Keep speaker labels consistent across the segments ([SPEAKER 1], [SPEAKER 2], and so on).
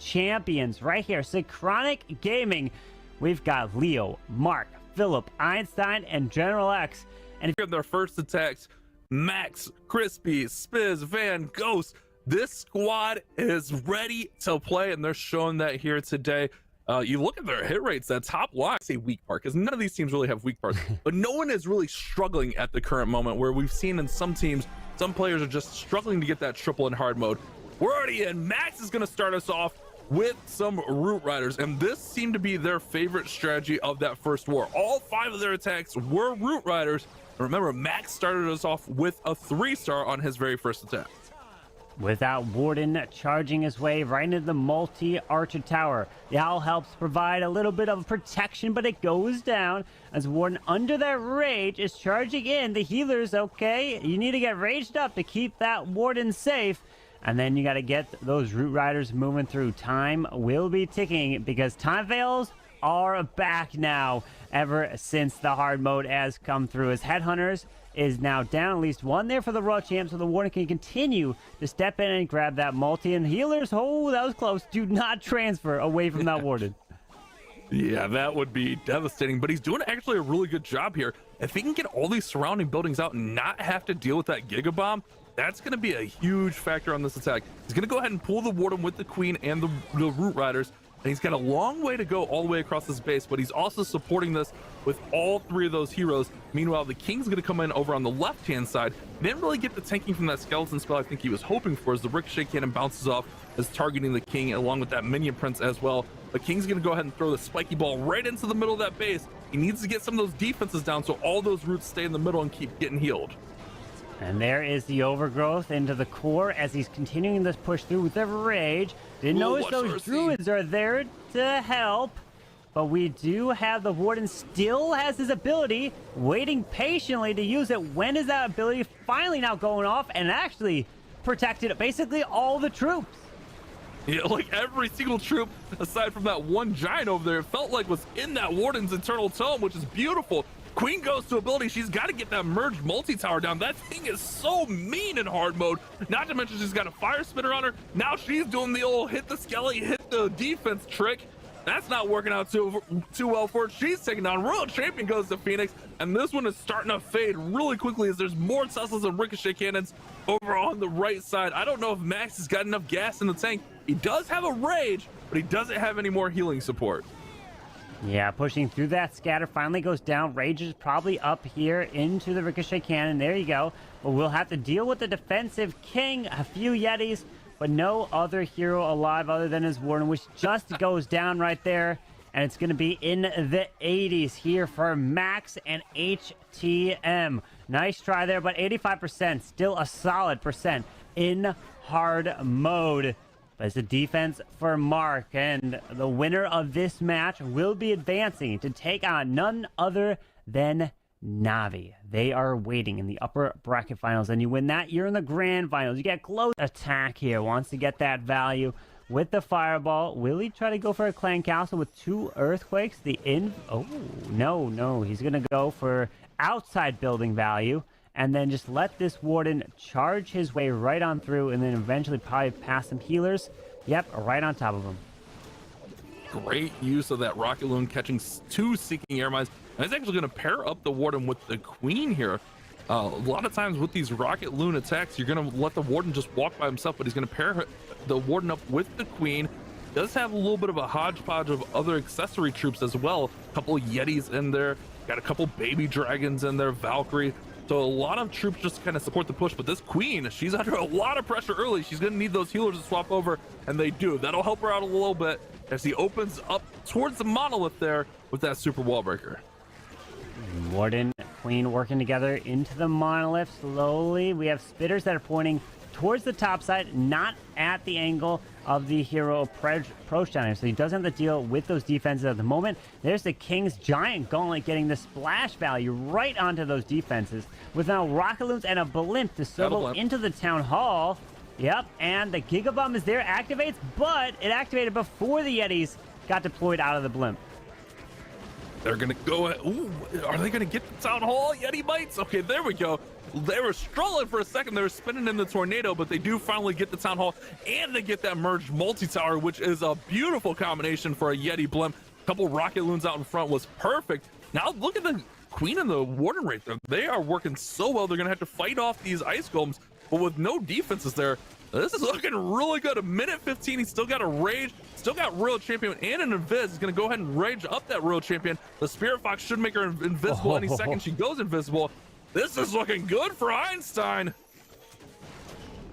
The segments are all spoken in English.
[SPEAKER 1] champions right here. Synchronic Gaming. We've got Leo, Mark, Philip, Einstein, and General X. And
[SPEAKER 2] if their first attacks, Max, Crispy, Spiz, Van, Ghost, this squad is ready to play, and they're showing that here today. You look at their hit rates, that top line, I say weak part, because none of these teams really have weak parts, but no one is really struggling at the current moment, where we've seen in some teams, some players are just struggling to get that triple in hard mode. We're already in. Max is going to start us off with some Root Riders, and this seemed to be their favorite strategy of that first war. All 5 of their attacks were Root Riders. Remember, Max started us off with a 3-star on his very first attack.
[SPEAKER 1] Without Warden charging his way right into the multi-archer tower. The owl helps provide a little bit of protection, but it goes down as Warden, under that rage, is charging in. The healers, okay, you need to get raged up to keep that Warden safe. And then you got to get those Root Riders moving through. Time will be ticking because time fails are back now ever since the hard mode has come through. As Headhunters is now down, at least one there for the Royal Champ, so the Warden can continue to step in and grab that multi. And healers, oh, that was close. Do not transfer away from that Warden.
[SPEAKER 2] Yeah, that would be devastating, but he's doing actually a really good job here. If he can get all these surrounding buildings out and not have to deal with that Giga Bomb, that's going to be a huge factor on this attack. He's going to go ahead and pull the Warden with the Queen and the Root Riders, and he's got a long way to go all the way across this base, but he's also supporting this with all 3 of those heroes. Meanwhile, the King's going to come in over on the left-hand side. He didn't really get the tanking from that skeleton spell I think he was hoping for, as the Ricochet Cannon bounces off, as targeting the King along with that Minion Prince as well. The King's going to go ahead and throw the spiky ball right into the middle of that base. He needs to get some of those defenses down so all those roots stay in the middle and keep getting healed.
[SPEAKER 1] And there is the overgrowth into the core as he's continuing this push through with the rage. Didn't notice those druids are there to help, but we do have the Warden still has his ability, waiting patiently to use it. When is that ability finally now going off and actually protected basically all the troops?
[SPEAKER 2] Yeah, like every single troop, aside from that one giant over there, it felt like was in that Warden's internal tome, which is beautiful. Queen goes to ability. She's got to get that merged multi-tower down. That thing is so mean in hard mode. Not to mention she's got a fire spitter on her. Now she's doing the old hit the skelly, hit the defense trick. That's not working out too well for her. She's taking down. Royal Champion goes to Phoenix, and this one is starting to fade really quickly as there's more Teslas and Ricochet Cannons over on the right side. I don't know if Max has got enough gas in the tank. He does have a rage, but he doesn't have any more healing support.
[SPEAKER 1] Yeah, pushing through that scatter finally goes down. Rage is probably up here into the Ricochet Cannon. There you go. But we'll have to deal with the defensive King. A few Yetis, but no other hero alive other than his Warden, which just goes down right there. And it's going to be in the 80s here for Max and HTM. Nice try there, but 85%, still a solid percent in hard mode. But it's a defense for Mark, and the winner of this match will be advancing to take on none other than Navi. They are waiting in the upper bracket finals, and you win that, you're in the grand finals. You get close attack here, wants to get that value with the fireball. Will he try to go for a clan castle with 2 earthquakes? Oh, no, he's gonna go for outside building value, and then just let this Warden charge his way right on through, and then eventually probably pass some healers. Yep, right on top of him.
[SPEAKER 2] Great use of that Rocket Loon, catching 2 Seeking Air Mines. And it's actually going to pair up the Warden with the Queen here. A lot of times with these Rocket Loon attacks, you're going to let the Warden just walk by himself, but he's going to pair the Warden up with the Queen. Does have a little bit of a hodgepodge of other accessory troops as well. A couple Yetis in there, got a couple baby dragons in there, Valkyrie. So a lot of troops just kind of support the push, but this Queen, she's under a lot of pressure early. She's going to need those healers to swap over, and they do. That'll help her out a little bit as he opens up towards the monolith there with that super wall breaker.
[SPEAKER 1] Warden, Queen working together into the monolith slowly. We have spitters that are pointing towards the top side, not at the angle of the hero approach down here. So he doesn't have to deal with those defenses at the moment. There's the King's Giant Gauntlet getting the splash value right onto those defenses with now Rocket Loons and a blimp to solo into the Town Hall. Yep, and the Giga Bomb is there, activates, but it activated before the Yetis got deployed out of the blimp.
[SPEAKER 2] They're gonna go. Ooh, are they gonna get the town hall? Yeti bites. Okay, there we go. They were struggling for a second. They were spinning in the tornado, but they do finally get the town hall, and they get that merged multi-tower, which is a beautiful combination for a Yeti blimp. A couple rocket loons out in front was perfect. Now look at the Queen and the Warden right there. They are working so well. They're gonna have to fight off these ice golems, but with no defenses there, this is looking really good. A minute 15. He's still got a rage, still got Royal Champion and an Invis. He's gonna go ahead and rage up that Royal Champion. The Spirit Fox should make her invisible any second. She goes invisible. This is looking good for Einstein.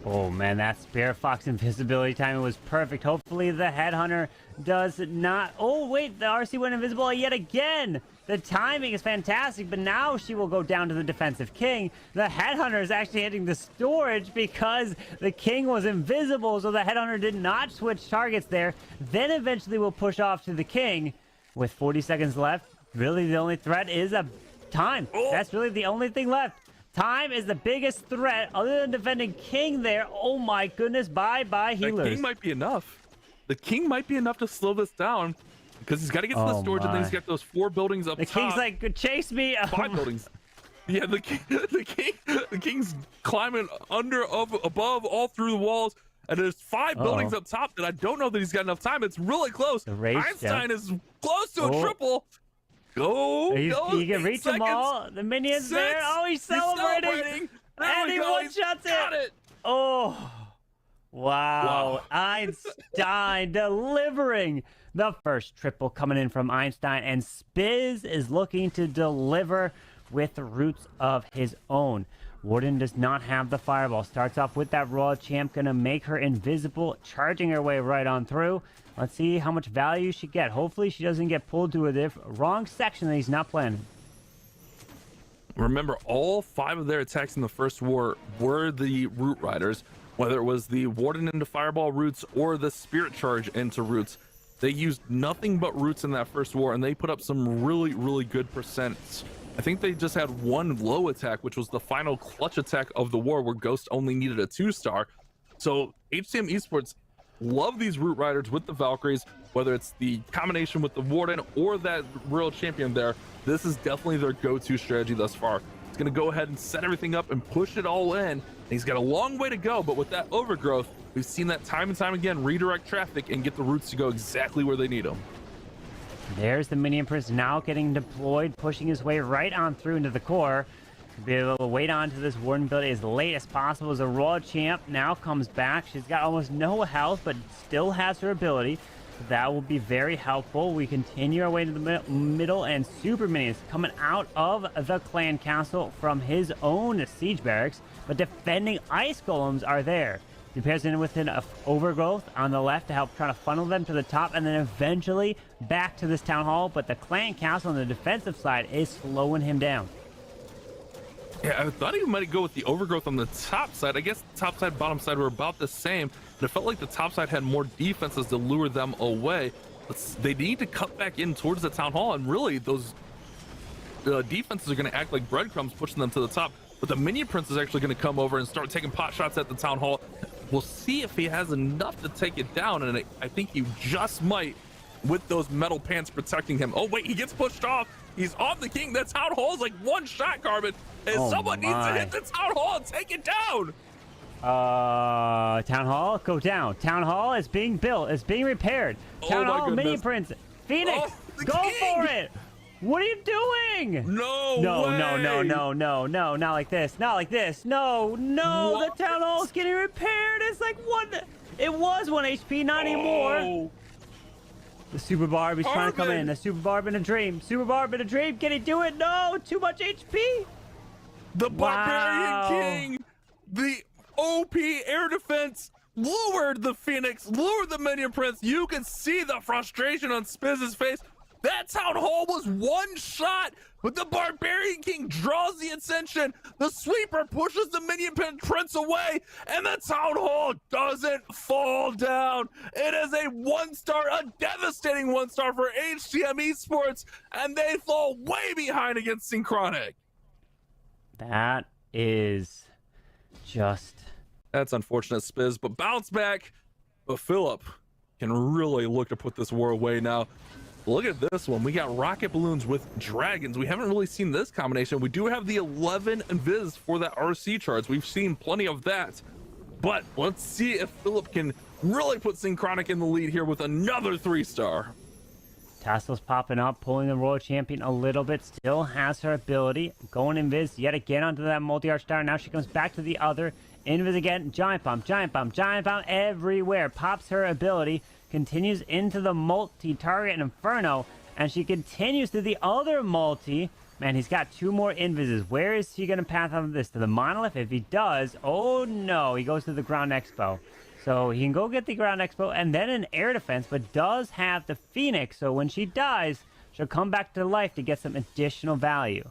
[SPEAKER 1] Oh man, that Spirit Fox invisibility timing was perfect. Hopefully the Headhunter does not... Oh wait, the RC went invisible yet again. The timing is fantastic, but now she will go down to the defensive King. The Headhunter is actually hitting the storage because the King was invisible, so the Headhunter did not switch targets there. Then eventually will push off to the King. With 40 seconds left, really the only threat is a time. That's really the only thing left. Time is the biggest threat other than defending King there. Oh my goodness, bye-bye healers.
[SPEAKER 2] The King might be enough. The King might be enough to slow this down because he's got to get to the storage, and then he's got those 4 buildings up top.
[SPEAKER 1] The King's like, chase me.
[SPEAKER 2] 5 buildings. Yeah, the King's climbing above, all through the walls, and there's 5 buildings up top that I don't know that he's got enough time. It's really close. Einstein is close to a triple.
[SPEAKER 1] He can reach them all. The minions there. Oh, he's celebrating. And he one-shots it. Oh, wow. Einstein delivering the first triple coming in from Einstein. And Spiz is looking to deliver with roots of his own. Warden does not have the fireball. Starts off with that Royal Champ. Going to make her invisible, charging her way right on through. Let's see how much value she get. Hopefully she doesn't get pulled to a wrong section that he's not planning.
[SPEAKER 2] Remember, all 5 of their attacks in the first war were the Root Riders, whether it was the Warden into Fireball roots or the Spirit Charge into roots. They used nothing but roots in that first war, and they put up some really, really good percents. I think they just had 1 low attack, which was the final clutch attack of the war, where Ghost only needed a 2-star. So HTM Esports love these Root Riders with the Valkyries, whether it's the combination with the Warden or that Royal Champion there. This is definitely their go-to strategy thus far. It's going to go ahead and set everything up and push it all in. And he's got a long way to go, but with that overgrowth, we've seen that time and time again redirect traffic and get the roots to go exactly where they need them.
[SPEAKER 1] There's the Minion Prince now getting deployed, pushing his way right on through into the core. Be able to wait on to this Warden build as late as possible as a Royal Champ now comes back. She's got almost no health, but still has her ability. So that will be very helpful. We continue our way to the middle, and Super Minions coming out of the clan castle from his own siege barracks, but defending ice golems are there. He pairs in with an overgrowth on the left to help try to funnel them to the top, and then eventually back to this town hall, but the clan castle on the defensive side is slowing him down.
[SPEAKER 2] Yeah, I thought he might go with the overgrowth on the top side. I guess the top side, bottom side were about the same, but it felt like the top side had more defenses to lure them away. They need to cut back in towards the town hall, and really those defenses are going to act like breadcrumbs, pushing them to the top. But the Minion Prince is actually going to come over and start taking pot shots at the town hall. We'll see if he has enough to take it down, and I think he just might with those metal pants protecting him. Oh wait, he gets pushed off. He's on the King. That town hall is like 1 shot, Carbon. And someone needs to hit the town hall and take it down.
[SPEAKER 1] Town hall, go down. Town hall is being built. It's being repaired. Town hall, Minion Prince. Phoenix, go for it. What are you doing?
[SPEAKER 2] No,
[SPEAKER 1] not like this. Not like this. No, what? The town hall is getting repaired. It's like it was 1 HP, not anymore. The Super Barb is trying to come in. The Super Barb in a dream. Super Barb in a dream. Can he do it? No, too much HP.
[SPEAKER 2] The Barbarian King, the OP air defense lured the Phoenix, lured the Minion Prince. You can see the frustration on Spiz's face. That town hall was 1 shot, but the Barbarian King draws the Ascension. The sweeper pushes the Minion Prince away, and the town hall doesn't fall down. It is a 1-star, a devastating 1-star for HTM Esports, and they fall way behind against Synchronic.
[SPEAKER 1] That is just...
[SPEAKER 2] That's unfortunate, Spiz, but bounce back. But Philip can really look to put this war away now. Look at this one. We got rocket balloons with dragons. We haven't really seen this combination. We do have the 11 invis for that RC charge. We've seen plenty of that. But let's see if Philip can really put Synchronic in the lead here with another 3-star.
[SPEAKER 1] Tassel's popping up, pulling the Royal Champion a little bit. Still has her ability. Going invis yet again onto that multi-arch tower. Now she comes back to the other. Invis again. Giant bomb, giant bomb, giant bomb everywhere. Pops her ability. Continues into the multi-target Inferno. And she continues to the other multi. Man, he's got 2 more invises. Where is he going to path on this? To the monolith? If he does, oh no, he goes to the ground expo. So he can go get the ground expo and then an air defense, but does have the Phoenix. So when she dies, she'll come back to life to get some additional value.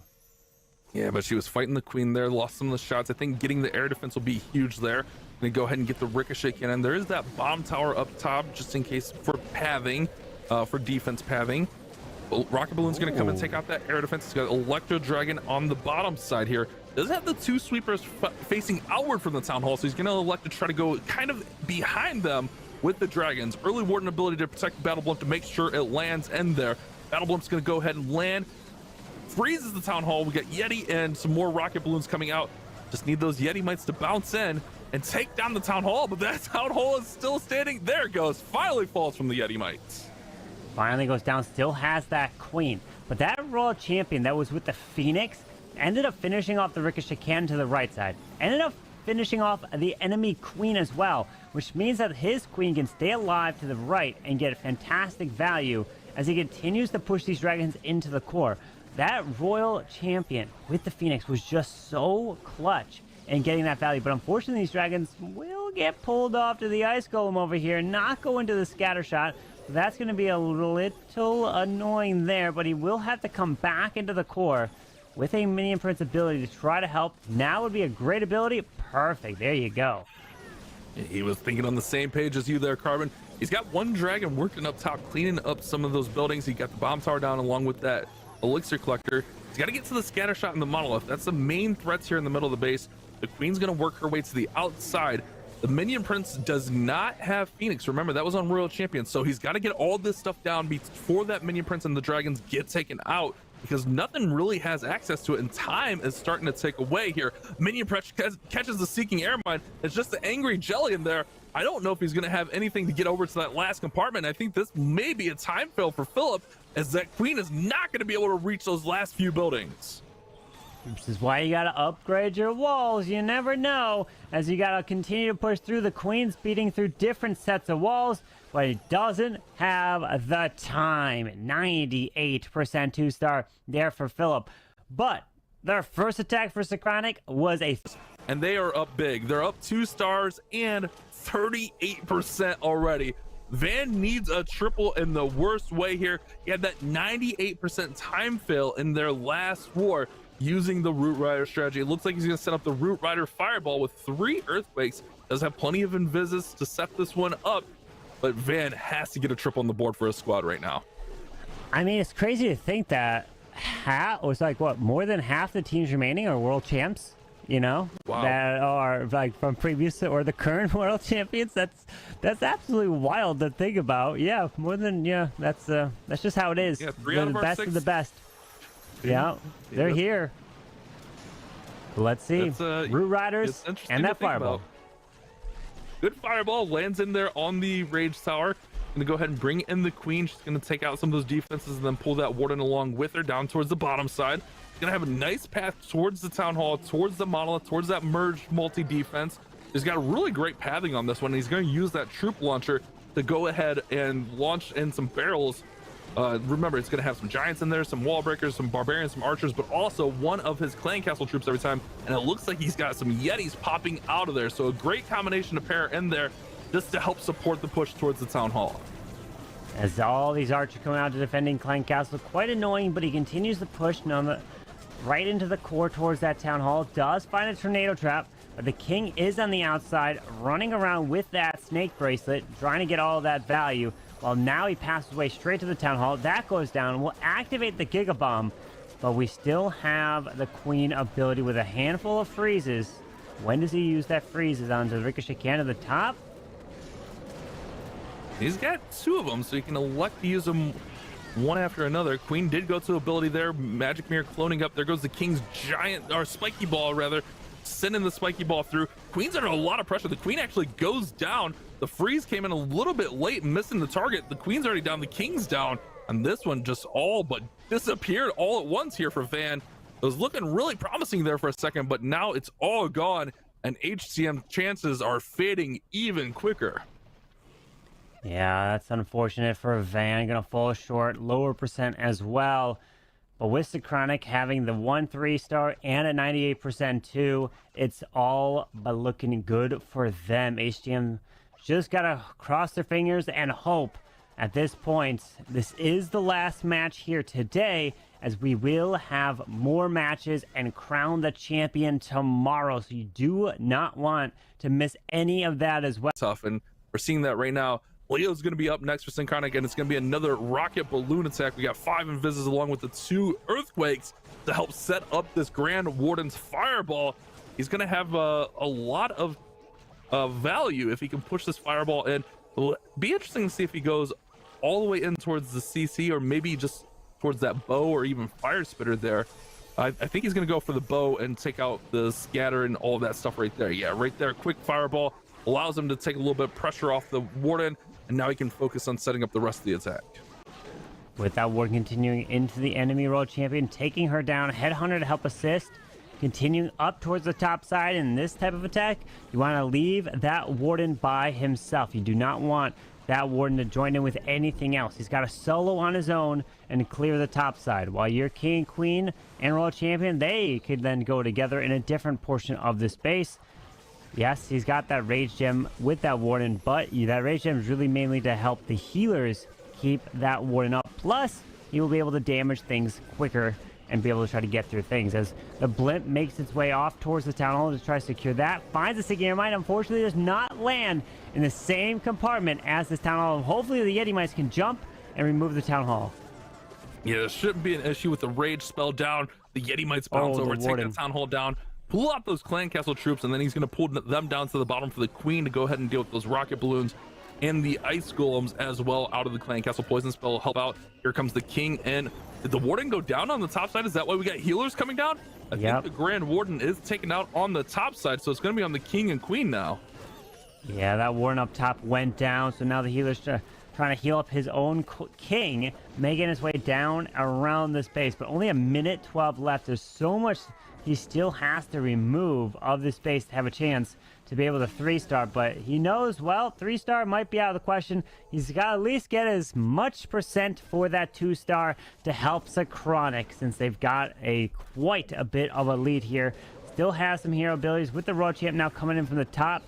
[SPEAKER 2] Yeah, but she was fighting the queen there, lost some of the shots. I think getting the air defense will be huge there. Gonna go ahead and get the ricochet cannon. There is that bomb tower up top, just in case for pathing, for defense pathing. Rocket Balloon's gonna come and take out that air defense. He's got Electro Dragon on the bottom side here. Does have the 2 sweepers facing outward from the town hall, so he's gonna elect to try to go kind of behind them with the dragons. Early warden ability to protect the battle blimp to make sure it lands in there. Battle blimp's gonna go ahead and land, freezes the town hall. We got Yeti and some more rocket balloons coming out. Just need those Yeti mites to bounce in and take down the town hall, but that town hall is still standing. There it goes, finally falls from the Yeti mites.
[SPEAKER 1] Finally goes down, still has that queen. But that Royal Champion that was with the Phoenix ended up finishing off the ricochet cannon to the right side. Ended up finishing off the enemy queen as well, which means that his queen can stay alive to the right and get fantastic value as he continues to push these dragons into the core. That Royal Champion with the Phoenix was just so clutch in getting that value, but unfortunately these dragons will get pulled off to the ice golem over here, not go into the scatter shot. So that's going to be a little annoying there, but he will have to come back into the core with a Minion Prince ability to try to help. Now would be a great ability. Perfect. There you go.
[SPEAKER 2] He was thinking on the same page as you there, Carbon. He's got 1 dragon working up top, cleaning up some of those buildings. He got the bomb tower down along with that elixir collector. He's got to get to the scatter shot and the monolith. That's the main threats here in the middle of the base. The queen's going to work her way to the outside. The Minion Prince does not have Phoenix. Remember, that was on Royal Champion. So he's got to get all this stuff down before that Minion Prince and the dragons get taken out, because nothing really has access to it, and time is starting to take away here. Minion Prince catches the Seeking Air Mine. It's just the angry Jelly in there. I don't know if he's going to have anything to get over to that last compartment. I think this may be a time fail for Philip, as that queen is not going to be able to reach those last few buildings.
[SPEAKER 1] This is why you got to upgrade your walls. You never know, as you got to continue to push through. The queen's beating through different sets of walls, but it doesn't have the time. 98% 2-star there for Philip. But their first attack for Synchronic was a...
[SPEAKER 2] And they are up big. They're up 2 stars and 38% already. Van needs a triple in the worst way here. He had that 98% time fail in their last war using the Root Rider strategy. It looks like he's going to set up the Root Rider Fireball with 3 Earthquakes. Does have plenty of invises to set this one up, but Van has to get a triple on the board for his squad right now.
[SPEAKER 1] I mean, it's crazy to think that it's like, what, more than half the teams remaining are world champs, you know?
[SPEAKER 2] Wow.
[SPEAKER 1] That are like from previous or the current world champions. That's absolutely wild to think about. Yeah, more than, yeah, that's just how it is.
[SPEAKER 2] Yeah, 3
[SPEAKER 1] They're
[SPEAKER 2] out of
[SPEAKER 1] the
[SPEAKER 2] our
[SPEAKER 1] best
[SPEAKER 2] 6.
[SPEAKER 1] of the best. Yeah, they're here. Let's see. Root Riders and that Fireball.
[SPEAKER 2] Good Fireball lands in there on the Rage Tower. Gonna go ahead and bring in the Queen. She's gonna take out some of those defenses and then pull that Warden along with her down towards the bottom side. Gonna have a nice path towards the Town Hall, towards the Monolith, towards that merged multi-defense. He's got a really great pathing on this one. He's gonna use that Troop Launcher to go ahead and launch in some barrels. Remember, it's going to have some giants in there, some wall breakers, some barbarians, some archers, but also one of his clan castle troops every time. And it looks like he's got some yetis popping out of there. So a great combination to pair in there just to help support the push towards the town hall.
[SPEAKER 1] As all these archers coming out to defending clan castle, quite annoying, but he continues to push right into the core towards that town hall. Does find a tornado trap, but the king is on the outside, running around with that snake bracelet, trying to get all of that value. Well, now he passes away straight to the town hall. That goes down. We'll activate the Giga Bomb, but we still have the Queen ability with a handful of freezes. When does he use that freezes onto the ricochet cannon at the top?
[SPEAKER 2] He's got 2 of them, so he can elect to use them one after another. Queen did go to ability there. Magic Mirror cloning up. There goes the King's giant, or spiky ball rather, sending the spiky ball through. Queen's under a lot of pressure. The Queen actually goes down. The freeze came in a little bit late, missing the target. The Queen's already down. The King's down. And this one just all but disappeared all at once here for Van. It was looking really promising there for a second, but now it's all gone, and HTM chances are fading even quicker.
[SPEAKER 1] Yeah, that's unfortunate for Van. Gonna fall short, lower percent as well. But with SYNCHRONIC having the 1 3-star and a 98% too, it's all but looking good for them. HTM just gotta cross their fingers and hope. At this point, this is the last match here today, as we will have more matches and crown the champion tomorrow. So you do not want to miss any of that as well.
[SPEAKER 2] Tough, and we're seeing that right now. Leo's going to be up next for SYNCHRONIC, and it's going to be another rocket balloon attack. We got 5 invises along with the 2 earthquakes to help set up this Grand Warden's fireball. He's going to have a lot of value if he can push this fireball in. It'll be interesting to see if he goes all the way in towards the CC, or maybe just towards that bow or even fire spitter there. I think he's going to go for the bow and take out the scatter and all of that stuff right there. Yeah, right there. Quick fireball allows him to take a little bit of pressure off the Warden, and now he can focus on setting up the rest of the attack.
[SPEAKER 1] With that Warden continuing into the enemy world champion, taking her down, Headhunter to help assist, continuing up towards the top side. In this type of attack, you want to leave that Warden by himself. You do not want that Warden to join in with anything else. He's got a solo on his own and clear the top side, while your King, Queen, and Royal Champion, they could then go together in a different portion of the space. Yes, he's got that Rage Gem with that Warden, but that Rage Gem is really mainly to help the healers keep that Warden up. Plus, he will be able to damage things quicker and be able to try to get through things. As the Blimp makes its way off towards the Town Hall to try to secure that, finds the Sticky Mine, unfortunately does not land in the same compartment as this Town Hall. Hopefully the Yeti Mites can jump and remove the Town Hall.
[SPEAKER 2] Yeah, there shouldn't be an issue with the Rage spell down. The Yeti Mites bounce over, take the Town Hall down, pull out those Clan Castle troops, and then he's going to pull them down to the bottom for the Queen to go ahead and deal with those rocket balloons and the ice golems as well out of the Clan Castle. Poison spell will help out. Here comes the King, and did the Warden go down on the top side? Is that why we got healers coming down? I think the Grand Warden is taken out on the top side, so it's going to be on the King and Queen now.
[SPEAKER 1] Yeah, that Warden up top went down, so now the healer's trying to heal up his own King, making his way down around this base. But only a minute 12 left. There's so much he still has to remove of this base to have a chance to be able to 3-star, but he knows, well, 3-star might be out of the question. He's got to at least get as much percent for that 2-star to help SYNCHRONIC, since they've got quite a bit of a lead here. Still has some hero abilities with the Royal Champ now coming in from the top,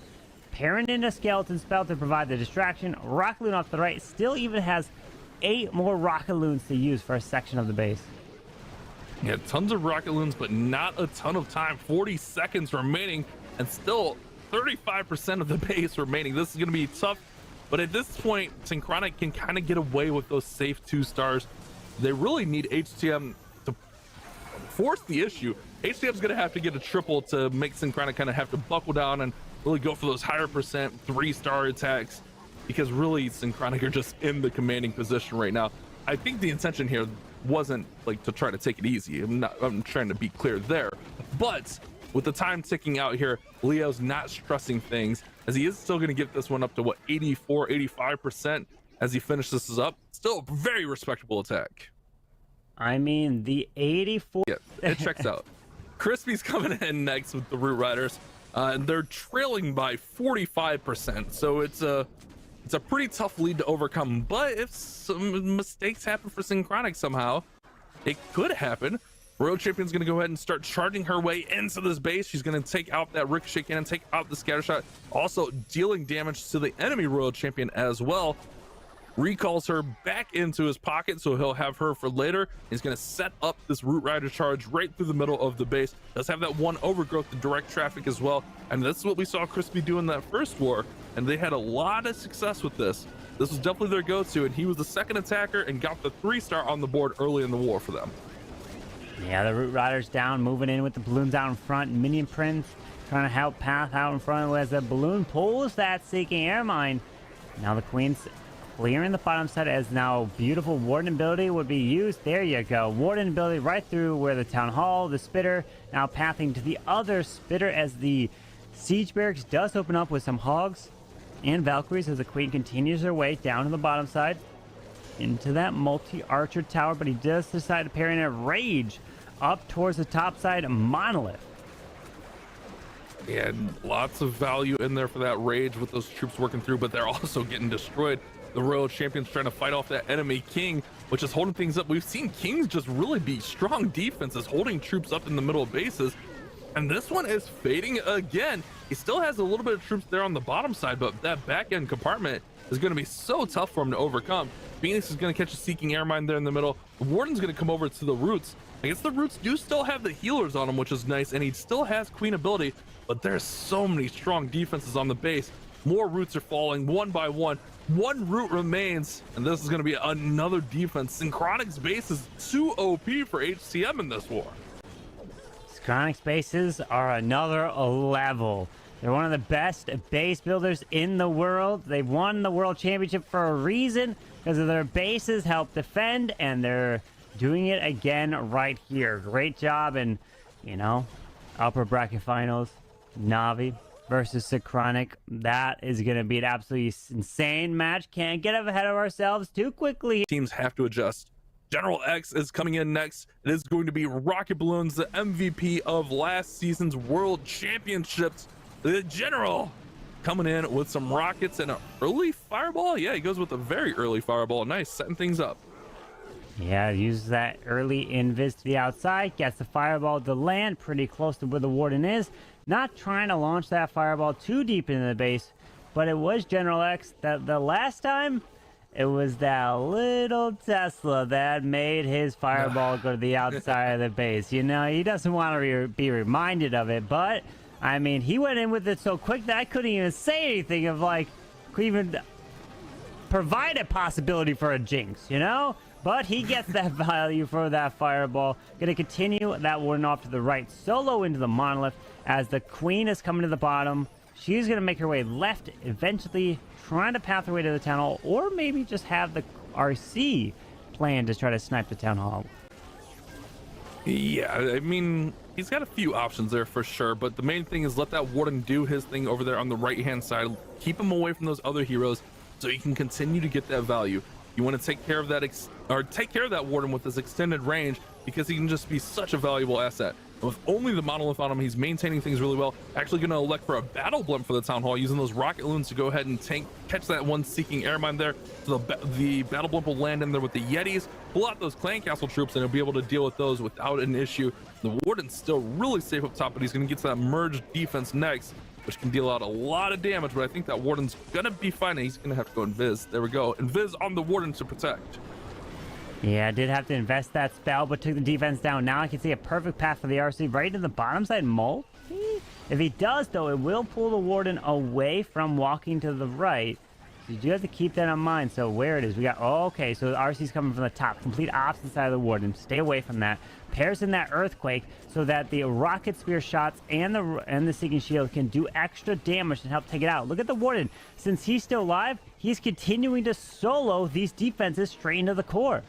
[SPEAKER 1] pairing in a Skeleton Spell to provide the distraction. Rocket Loon off the right still even has 8 more Rocket Loons to use for a section of the base.
[SPEAKER 2] Yeah, tons of Rocket Loons, but not a ton of time. 40 seconds remaining, and still 35% of the base remaining. This is going to be tough, but at this point, SYNCHRONIC can kind of get away with those safe 2-stars. They really need HTM to force the issue. HTM's going to have to get a triple to make SYNCHRONIC kind of have to buckle down and really go for those higher percent 3-star attacks, because really SYNCHRONIC are just in the commanding position right now. I think the intention here wasn't like to try to take it easy. I'm trying to be clear there, but with the time ticking out here, Leo's not stressing things, as he is still going to get this one up to what, 84-85% as he finishes this up. Still a very respectable attack.
[SPEAKER 1] I mean, the 84.
[SPEAKER 2] Yeah, it checks out. Crispy's coming in next with the Root Riders, and they're trailing by 45%. So it's a pretty tough lead to overcome. But if some mistakes happen for SYNCHRONIC somehow, it could happen. Royal Champion's going to go ahead and start charging her way into this base. She's going to take out that Ricochet Cannon, take out the Scatter Shot, also dealing damage to the enemy Royal Champion as well. Recalls her back into his pocket, so he'll have her for later. He's going to set up this Root Rider charge right through the middle of the base. Does have that one overgrowth to direct traffic as well, and that's what we saw Crispy do in that first war, and they had a lot of success with this. This was definitely their go-to, and he was the second attacker and got the 3-star on the board early in the war for them.
[SPEAKER 1] Yeah, the Root Rider's down, moving in with the balloons out in front. Minion Prince trying to help Path out in front as the balloon pulls that Seeking Air Mine. Now the Queen's clearing the bottom side as now beautiful Warden ability would be used. There you go. Warden ability right through where the Town Hall, the Spitter, now pathing to the other Spitter as the Siege Barracks does open up with some Hogs and Valkyries as the Queen continues her way down to the bottom side into that multi-archer tower, but he does decide to parry in a rage up towards the top side Monolith.
[SPEAKER 2] Yeah, lots of value in there for that rage with those troops working through, but they're also getting destroyed. The Royal Champion's trying to fight off that enemy King, which is holding things up. We've seen Kings just really be strong defenses, holding troops up in the middle of bases. And this one is fading again. He still has a little bit of troops there on the bottom side, but that back end compartment is going to be so tough for him to overcome. Phoenix is going to catch a Seeking Airmine there in the middle. The Warden's going to come over to the Roots. I guess the Roots do still have the healers on him, which is nice, and he still has Queen ability, but there's so many strong defenses on the base. More Roots are falling one by one. One Root remains, and this is going to be another defense. Synchronic's base is too OP for HTM in this war.
[SPEAKER 1] Synchronic bases are another level. They're one of the best base builders in the world. They've won the World Championship for a reason, because of their bases help defend, and they're doing it again right here. Great job in, you know, upper bracket finals. Navi versus Synchronic. That is going to be an absolutely insane match. Can't get ahead of ourselves too quickly.
[SPEAKER 2] Teams have to adjust. General X is coming in next. It is going to be Rocket Balloons, the MVP of last season's World Championships. The General coming in with some rockets and an early fireball. Yeah, he goes with a very early fireball. Nice, setting things up.
[SPEAKER 1] Yeah, uses that early invis to the outside, gets the fireball to land pretty close to where the Warden is. Not trying to launch that fireball too deep into the base, but it was General X that the last time it was that little Tesla that made his fireball go to the outside of the base. You know, he doesn't want to be reminded of it, but I mean, he went in with it so quick that I couldn't even say anything of like, could even provide a possibility for a jinx, you know? But he gets that value for that fireball. Gonna continue that Warden off to the right, solo into the Monolith as the Queen is coming to the bottom. She's gonna make her way left, eventually trying to path her way to the Town Hall, or maybe just have the RC plan to try to snipe the Town Hall.
[SPEAKER 2] Yeah, I mean, he's got a few options there for sure, but the main thing is let that Warden do his thing over there on the right-hand side. Keep him away from those other heroes so you can continue to get that value. You want to take care of that take care of that Warden with his extended range, because he can just be such a valuable asset. And with only the Monolith on him, he's maintaining things really well. Actually going to elect for a battle blimp for the Town Hall, using those rocket loons to go ahead and catch that one Seeking Airmine there. So the battle blimp will land in there with the Yetis, pull out those clan castle troops, and he'll be able to deal with those without an issue. The Warden's still really safe up top, but he's going to get to that merged defense next, which can deal out a lot of damage, but I think that Warden's gonna be fine. He's gonna have to go Invis. There we go. Invis on the Warden to protect.
[SPEAKER 1] Yeah, I did have to invest that spell, but took the defense down. Now I can see a perfect path for the RC right to the bottom side multi. If he does, though, it will pull the Warden away from walking to the right. So you do have to keep that in mind. So where it is, we got, oh, okay, so the RC's coming from the top, complete opposite side of the Warden. Stay away from that. Pairs in that Earthquake so that the Rocket Spear shots and the Seeking Shield can do extra damage and help take it out. Look at the Warden. Since he's still alive, he's continuing to solo these defenses straight into the core.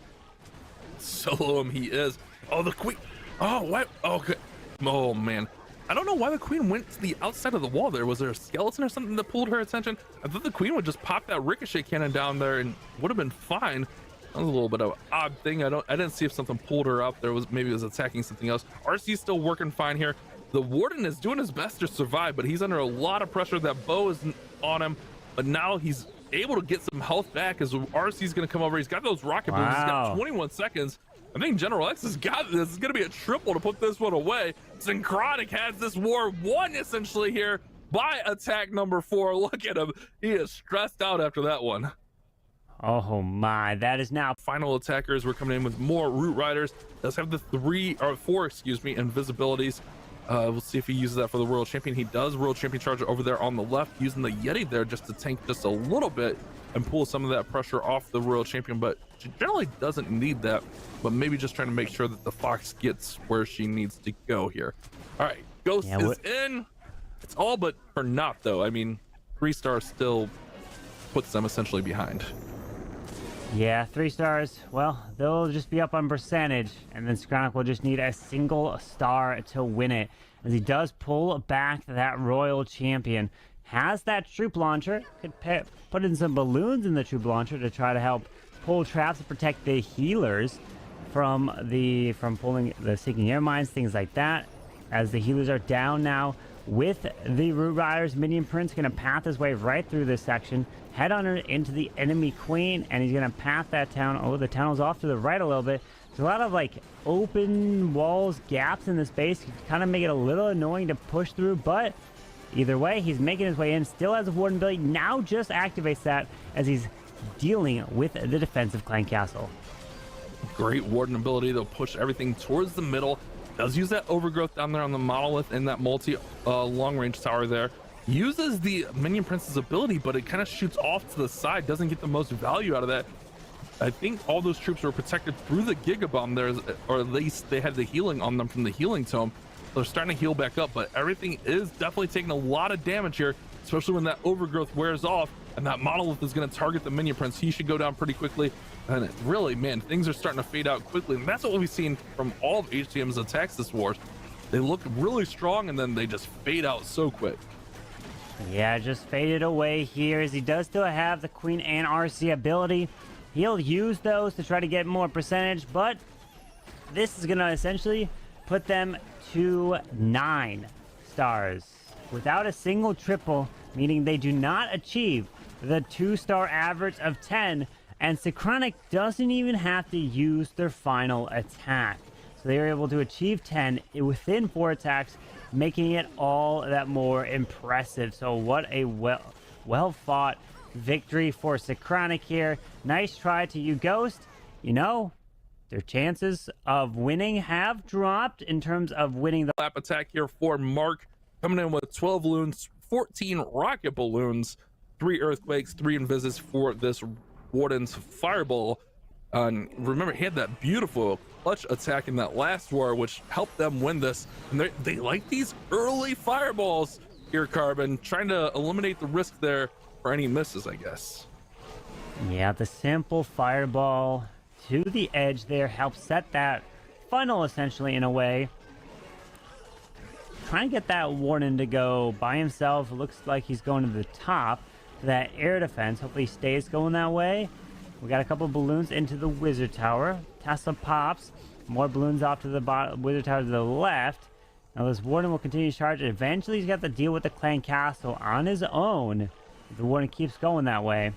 [SPEAKER 2] Solo him, he is. Oh, the Queen. Oh, what? Okay. Oh, man. I don't know why the Queen went to the outside of the wall there. Was there a skeleton or something that pulled her attention? I thought the Queen would just pop that ricochet cannon down there and would have been fine. That was a little bit of an odd thing. I didn't see if something pulled her up. Maybe it was attacking something else. RC's still working fine here. The Warden is doing his best to survive, but he's under a lot of pressure. That bow is on him, but now he's able to get some health back as RC's going to come over. He's got those rocket booms. He's got 21 seconds. I think General X has got this. It's going to be a triple to put this one away. Synchronic has this war won essentially here by attack number 4. Look at him. He is stressed out after that one.
[SPEAKER 1] Oh my, that is now
[SPEAKER 2] final attackers. We're coming in with more Root Riders. Does have the 4 invisibilities. We'll see if he uses that for the World Champion. He does. World Champion charger over there on the left, using the Yeti there just to tank just a little bit and pull some of that pressure off the Royal Champion, but she generally doesn't need that, but maybe just trying to make sure that the Fox gets where she needs to go here. All right, Ghost is in. It's all but for naught, though. I mean, 3 stars still puts them essentially behind.
[SPEAKER 1] Yeah, 3 stars. Well, they'll just be up on percentage, and then SYNCHRONIC will just need a single star to win it. As he does pull back that Royal Champion. Has that troop launcher. Could put in some balloons in the troop launcher to try to help pull traps and protect the healers from pulling the sinking air mines, things like that. As the healers are down now with the Root Riders, Minion Prince going to path his way right through this section, head on into the enemy queen, and he's going to path that town. Oh, the tunnel's off to the right a little bit. There's a lot of like open walls, gaps in this base, kind of make it a little annoying to push through, but either way, he's making his way in, still has a warden ability, now just activates that as he's dealing with the defensive clan castle.
[SPEAKER 2] Great warden ability. They'll push everything towards the middle. Does use that overgrowth down there on the monolith and that multi long range tower there. Uses the Minion Prince's ability, but it kind of shoots off to the side, doesn't get the most value out of that. I think all those troops were protected through the Giga Bomb there, or at least they had the healing on them from the healing tome. They're starting to heal back up, but everything is definitely taking a lot of damage here, especially when that overgrowth wears off and that monolith is going to target the Minion Prince. He should go down pretty quickly. And really, man, things are starting to fade out quickly. And that's what we've seen from all of HTM's attacks this war. They look really strong and then they just fade out so quick.
[SPEAKER 1] Yeah, just faded away here as he does still have the Queen and RC ability. He'll use those to try to get more percentage, but this is going to essentially put them to 9 stars without a single triple, meaning they do not achieve the 2-star average of 10, and SYNCHRONIC doesn't even have to use their final attack. So they are able to achieve 10 within 4 attacks, making it all that more impressive. So what a well fought victory for SYNCHRONIC here. Nice try to you, Ghost. You know, their chances of winning have dropped in terms of winning the
[SPEAKER 2] lap attack here for Mark, coming in with 12 balloons, 14 rocket balloons, 3 earthquakes, 3 invises for this Warden's fireball. Remember, he had that beautiful clutch attack in that last war, which helped them win this. And they like these early fireballs here, Carbon, trying to eliminate the risk there for any misses, I guess.
[SPEAKER 1] Yeah, the simple fireball to the edge there helps set that funnel essentially in a way. Trying to get that Warden to go by himself. Looks like he's going to the top to that air defense. Hopefully he stays going that way. We got a couple balloons into the wizard tower. Tesla pops. More balloons off to the wizard tower to the left. Now this Warden will continue to charge. Eventually he's got to deal with the clan castle on his own. The Warden keeps going that way.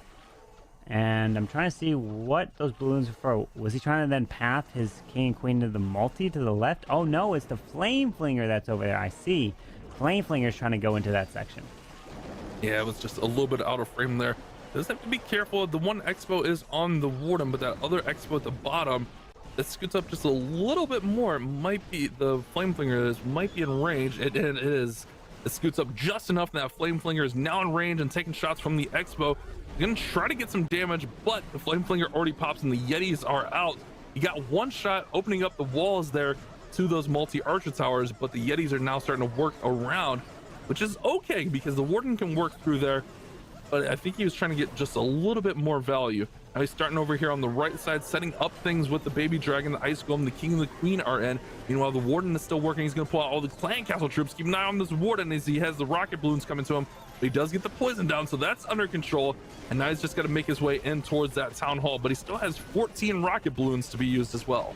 [SPEAKER 1] And I'm trying to see what those balloons are for. Was he trying to then path his king and queen to the multi to the left? Oh no, it's the flame flinger that's over there. I see. Flame flinger's trying to go into that section.
[SPEAKER 2] Yeah, it was just a little bit out of frame there. Does have to be careful. The one expo is on the Warden, but that other expo at the bottom, it scoots up just a little bit more. It might be the flame flinger might be in range. It is. It scoots up just enough, and that flame flinger is now in range and taking shots from the expo. Gonna try to get some damage, but the flame flinger already pops and the Yetis are out. You got one shot opening up the walls there to those multi-archer towers, but the Yetis are now starting to work around, which is okay because the Warden can work through there. But I think he was trying to get just a little bit more value. Now he's starting over here on the right side, setting up things with the baby dragon, the ice golem, the king and the queen are in. Meanwhile, the Warden is still working. He's going to pull out all the clan castle troops. Keep an eye on this Warden as he has the rocket balloons coming to him. But he does get the poison down, so that's under control. And now he's just got to make his way in towards that town hall. But he still has 14 rocket balloons to be used as well.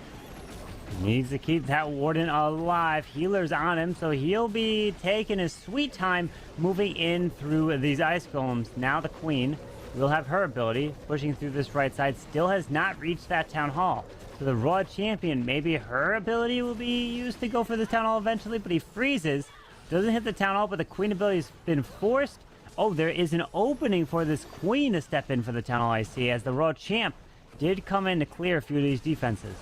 [SPEAKER 1] Needs to keep that Warden alive. Healer's on him, so he'll be taking his sweet time moving in through these ice golems. Now the queen will have her ability, pushing through this right side. Still has not reached that town hall. So the Raw champion, maybe her ability will be used to go for the town hall eventually, but he freezes. Doesn't hit the town hall, but the queen ability has been forced. Oh, there is an opening for this queen to step in for the town hall, I see, as the Raw champ did come in to clear a few of these defenses.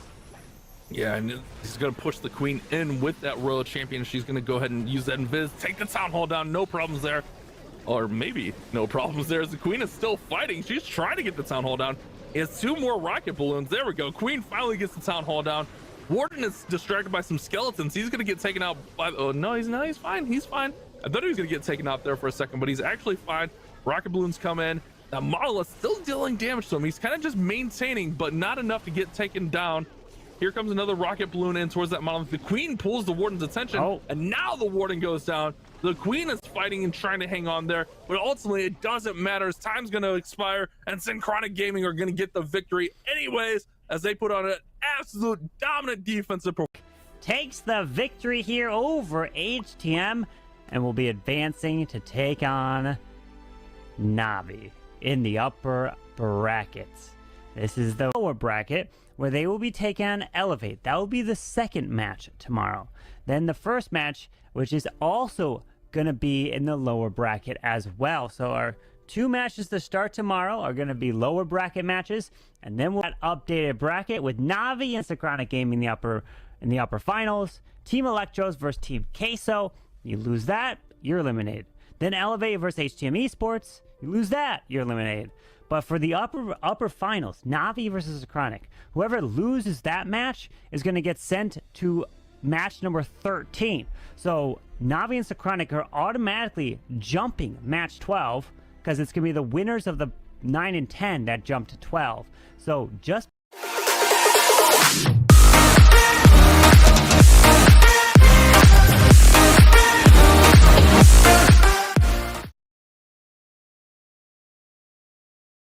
[SPEAKER 2] Yeah, and he's going to push the queen in with that royal champion. She's going to go ahead and use that invis, take the town hall down, no problems there. Or maybe no problems there as the queen is still fighting. She's trying to get the town hall down. He has 2 more rocket balloons. There we go. Queen finally gets the town hall down. Warden is distracted by some skeletons. He's going to get taken out by... Oh, no, he's fine. He's fine. I thought he was going to get taken out there for a second, but he's actually fine. Rocket balloons come in. Now Monolith still dealing damage to him. He's kind of just maintaining, but not enough to get taken down. Here comes another rocket balloon in towards that Monolith. The Queen pulls the Warden's attention, and now the Warden goes down. The Queen is fighting and trying to hang on there, but ultimately it doesn't matter. His time's going to expire, and Synchronic Gaming are going to get the victory anyways, as they put on an absolute dominant defensive performance.
[SPEAKER 1] Takes the victory here over HTM, and will be advancing to take on Navi in the upper brackets. This is the lower bracket, where they will be taking on Elevate. That will be the second match tomorrow. Then the first match, which is also going to be in the lower bracket as well. So our two matches to start tomorrow are going to be lower bracket matches, and then we'll have an updated bracket with Navi and Synchronic Gaming in the upper finals. Team Electros versus Team Queso. You lose that, you're eliminated. Then Elevate versus HTM eSports. You lose that, you're eliminated. But for the upper finals, Navi versus Synchronic, whoever loses that match is going to get sent to match number 13. So Navi and Synchronic are automatically jumping match 12, because it's going to be the winners of the 9 and 10 that jump to 12. So just